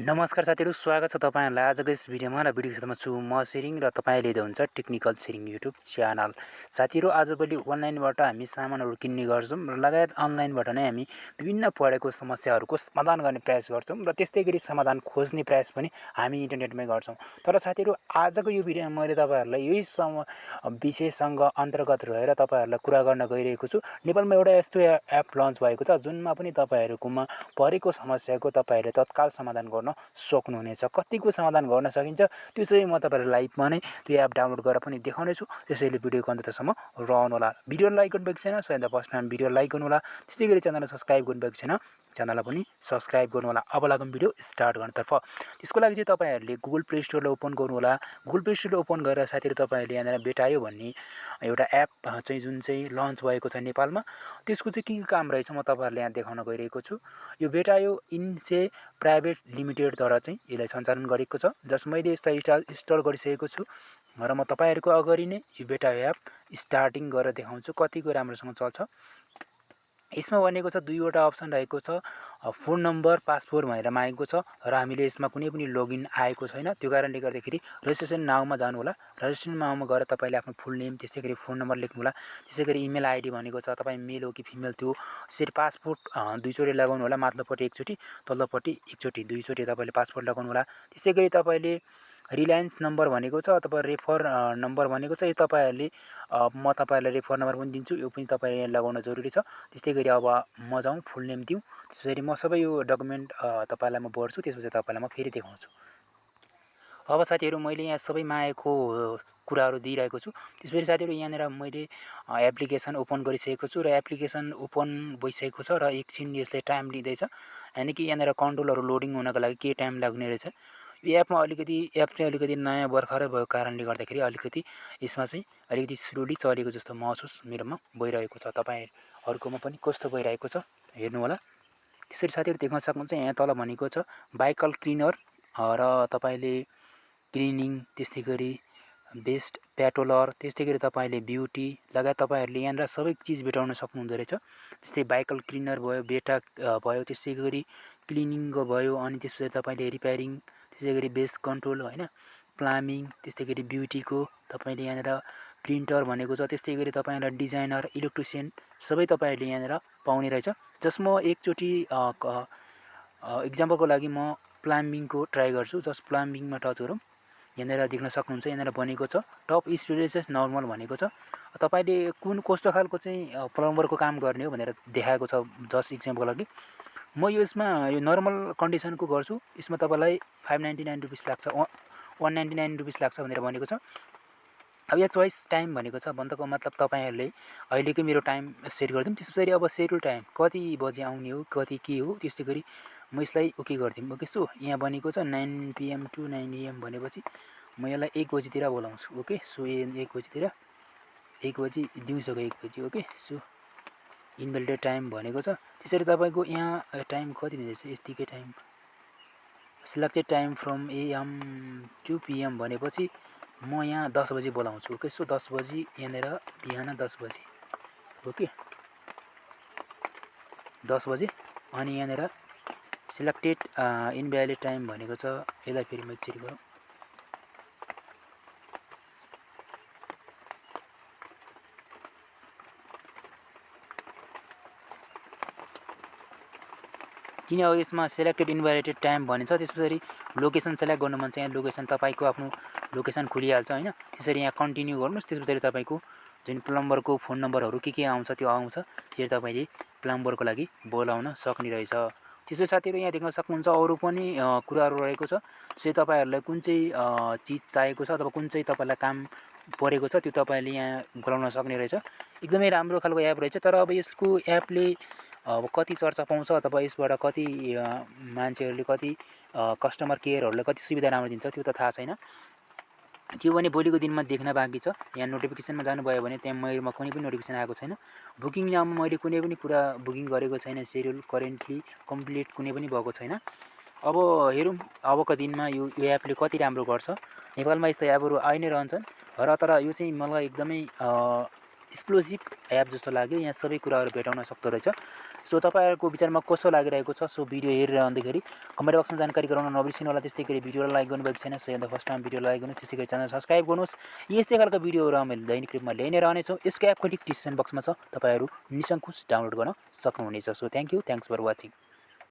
नमस्कार साथीहरु, स्वागत छ तपाईहरुलाई आजको यस भिडियोमा र भिडियोको साथमा छु म छिरिङ र तपाईले हेर्दै हुनुहुन्छ टेक्निकल छिरिङ युट्युब च्यानल। साथीहरु, आजभोलि अनलाइनबाट हामी सामानहरु किन्ने गर्छौं र लगायत अनलाइनबाट नै हामी विभिन्न परेको समस्याहरुको समाधान गर्ने प्रयास गर्छौं र त्यस्तैगरी समाधान खोज्ने प्रयास पनि हामी इन्टरनेटमै गर्छौं। तर साथीहरु, आजको यो भिडियोमा मैले तपाईहरुलाई यही विषयसँग अन्तर्गत रहेर तपाईहरुलाई कुरा गर्न गइरहेको छु। नेपालमा एउटा यस्तो एप लन्च भएको छ जुनमा पनि तपाईहरुकोमा परेको समस्याको तपाईहरुले तत्काल समाधान गर्न सक्नुहुनेछ। कतिको समाधान गर्न सकिन्छ त्यो चाहिँ म तपाईहरुलाई लाइभमा नै त्यो एप डाउनलोड गरेर पनि देखाउने छु। त्यसैले भिडियोको अन्तसम्म रहनु होला। भिडियो लाइक गर्नुभएको छैन सबैभन्दा फर्स्ट टाइम भिडियो लाइक गर्नु होला। त्यसैगरी च्यानललाई सब्स्क्राइब गर्नुभएको छैन च्यानललाई पनि सब्स्क्राइब गर्नु होला। अब लागौं भिडियो स्टार्ट गर्नतर्फ। त्यसको लागि चाहिँ तपाईहरुले गुगल प्ले स्टोरलाई ओपन गर्नु होला। गुगल प्ले स्टोरलाई ओपन गरेर साथीहरु तपाईहरुले यहाँनिर बेटायो भन्ने एउटा एप चाहिँ जुन चाहिँ लन्च भएको छ नेपालमा, त्यसको चाहिँ के काम रहेछ म तपाईहरुलाई यहाँ देखाउन गइरहेको छु। यो बेटायो इनसे प्राइभेट लिमिटेडद्वारा चाहिँ यसलाई सञ्चालन गरेको छ, जस मैले यसलाई इन्स्टल गरिसकेको छु र म तपाईहरुको अगाडि नै यो बेटायो एप स्टार्टिङ गरेर देखाउँछु कतिको राम्रोसँग चल्छ। यसमा भनेको छ दुईवटा अप्सन रहेको छ, फोन नम्बर पासवर्ड भनेर मागेको छ र हामीले यसमा कुनै पनि लगइन आएको छैन। त्यो कारणले गर्दाखेरि रजिस्ट्रेसन नाउमा जानु होला। रजिस्ट्रेसन नाउमा गएर तपाईले आफ्नो फुल नेम त्यसैगरी फोन नम्बर लेख्नु होला। त्यसैगरी इमेल आइडी भनेको छ तपाई मेल हो कि फिमेल त्यो। त्यसरी पासपोर्ट दुईचोटी लगाउनु होला, माथिल्लोपट्टि एकचोटी तल्लोपट्टि एकचोटी, दुईचोटी तपाईले पासपोर्ट लगाउनु होला। त्यसैगरी तपाईले रिलायन्स नम्बर भनेको छ अथवा रेफर नम्बर भनेको छ, यो तपाईहरुले म तपाईहरुलाई रेफर नम्बर पनि दिन्छु, यो पनि तपाईले लगाउन जरुरी छ। त्यस्तैगरी अब म जाउँ फुल नेम दिउँ, त्यसरी म सबै यो डकुमेन्ट तपाईलाई म भर्छु, त्यसपछि तपाईलाई म फेरि देखाउँछु। अब साथीहरु, मैले यहाँ सबै मागेको कुराहरु दिइरहेको छु। त्यसपछि साथीहरु यहाँनिर मैले एप्लिकेसन ओपन गरिसकेको छु र एप्लिकेसन ओपन भइसकेको छ र एकछिन यसले टाइम लिँदैछ। यानी कि यहाँनिर कन्ट्रोलहरु लोडिङ हुनको लागि के टाइम लाग्ने रहेछ। यो एप चाहिँ अलिकति नयाँ भर्खरै भएको कारणले गर्दाखेरि अलिकति यसमा चाहिँ अलिकति स्लोली चलेको जस्तो महसुस मेरोमा भइरहेको छ। तपाईहरुकोमा पनि कस्तो भइरहेको छ हेर्नु होला। त्यसरी साथीहरु देख्न सक्नुहुन्छ यहाँ तल भनेको छ बाइकल क्लिनर र तपाईले क्लिनिङ, त्यस्तैगरी बेस्ट पेट्रोलर, त्यस्तैगरी तपाईले ब्युटी लगायत तपाईहरुले यहाँनिर सबै चीज भेटाउन सक्नुहुँदो रहेछ। त्यस्तै बाइकल क्लिनर भयो, बेटा भयो, त्यसैगरी क्लिनिङको भयो, अनि त्यसपछि तपाईले रिपेयरिङ, त्यसैगरी बेस्ट कन्ट्रोल हैन, प्लम्बिङ, त्यस्तैगरी ब्युटीको तपाईले यहाँनिर प्रिन्टर भनेको छ, त्यस्तैगरी तपाईहरुलाई डिजाइनर, इलेक्ट्रिशियन सबै तपाईहरुले यहाँनिर पाउने रहेछ। जसमा एकचोटी एक्जाम्पलको लागि म प्लम्बिङको ट्राई गर्छु। जस्ट प्लम्बिङमा टच गरौँ। यहाँनिर देख्न सक्नुहुन्छ यहाँनिर भनेको छ टप स्टोरेज नर्मल भनेको छ। तपाईले कुन कस्तो खालको चाहिँ प्लम्बरको काम गर्ने हो भनेर देखाएको छ। जस्ट एक्जाम्पलको लागि म यसमा यो नर्मल कन्डिसनको गर्छु। यसमा तपाईलाई 599 रुपैयाँ लाग्छ, 199 रुपैयाँ लाग्छ भनेर भनेको छ। अब यहाँ चोइस टाइम भनेको छ, भन्नको मतलब तपाईहरुले अहिलेकै मेरो टाइम सेट गरिदिउँ। त्यसपछि अब सेड्युल टाइम कति बजे आउने हो, कति के हो, त्यस्तै गरी म यसलाई ओके गरिदिउँ। ओके, सो यहाँ भनेको छ 9 PM टु 9 AM भनेपछि म यसलाई 1 बजेतिर बोलाउँछु। ओके, सो 1 बजेतिर, 1 बजे दिउँसोको 1 बजे। ओके, सो इनभ्यालिडेट टाइम भनेको छ। त्यसरी तपाईको यहाँ टाइम कति दिँदैछ, यतिकै time selected time from AM to PM भनेपछि म यहाँ 10 बजे बोलाउँछु। ओके, सो 10 बजे यहाँनिर बिहान 10 बजे। ओके, 10 बजे। अनि यहाँनिर सिलेक्टेड इनभ्यालिड टाइम भनेको छ। यसलाई फेरि म चेक गरौँ। किन हो यसमा सिलेक्टेड इनभ्यालिडेड टाइम भनिन्छ। त्यसपछि लोकेसन सेलेक्ट गर्नु मन छ, यहाँ लोकेसन तपाईको आफ्नो लोकेसन खुलिहाल्छ हैन। त्यसरी यहाँ कन्टिन्यू गर्नुस्। त्यसपछि तपाईको जुन प्लम्बरको फोन नम्बरहरु के आउँछ त्यो आउँछ। त्यसरी तपाईले प्लम्बरको लागि बोलाउन सक्ने रहेछ। त्यसै साथीहरु यहाँ देख्न सक्नुहुन्छ अरु पनि कुराहरु रहेको छ। त्यसै तपाईहरुलाई कुन चाहिँ चीज चाहिएको छ अथवा कुन चाहिँ तपाईलाई काम परेको छ त्यो तपाईले यहाँ बोलाउन सक्ने रहेछ। एकदमै राम्रो खालको एप रहेछ। तर अब यसको एपले अब कति चर्चा पाउँछ अथवा यसबाट कति मान्छेहरुले कति कस्टमर केयरहरुलाई कति सुविधा राम्रो दिन्छ त्यो त थाहा छैन। त्यो भने भोलिको दिनमा देख्न बाँकी छ। यहाँ नोटिफिकेसनमा जानुभयो भने त्यहाँ मेरोमा कुनै पनि नोटिफिकेसन आएको छैन। बुकिङ नाममा मैले कुनै पनि कुरा बुकिङ गरेको छैन। शेड्युल करेन्टली कम्प्लिट कुनै पनि भएको छैन। अब हेरौँ अबको दिनमा यो एपले कति राम्रो गर्छ। नेपालमा यस्तो एपहरु आइ नै रहन्छन् र तर यो चाहिँ मलाई एकदमै एक्सक्लुसिभ एप जस्तो लाग्यो। यहाँ सबै कुराहरु भेटाउन सक्दो रहेछ। सो तपाईहरुको विचारमा कस्तो लागिरहेको छ सो भिडियो हेरेर आउँदाखेरि कमेन्ट बक्समा जानकारी गराउन नबिर्सिनु होला। त्यस्तै गरी भिडियोलाई लाइक गर्नुभएको छैन so first time video like गर्नुस्, त्यसै गरी च्यानल सब्स्क्राइब गर्नुस्। यस्तै खालको भिडियोहरु हामीले दैनिक रूपमा ल्याइ नै रहनेछौँ। यसको एपको लिंक डिस्क्रिप्सन बक्समा छ, तपाईहरु निसंकोच डाउनलोड गर्न सक्नुहुनेछ। So thank you, thanks for watching.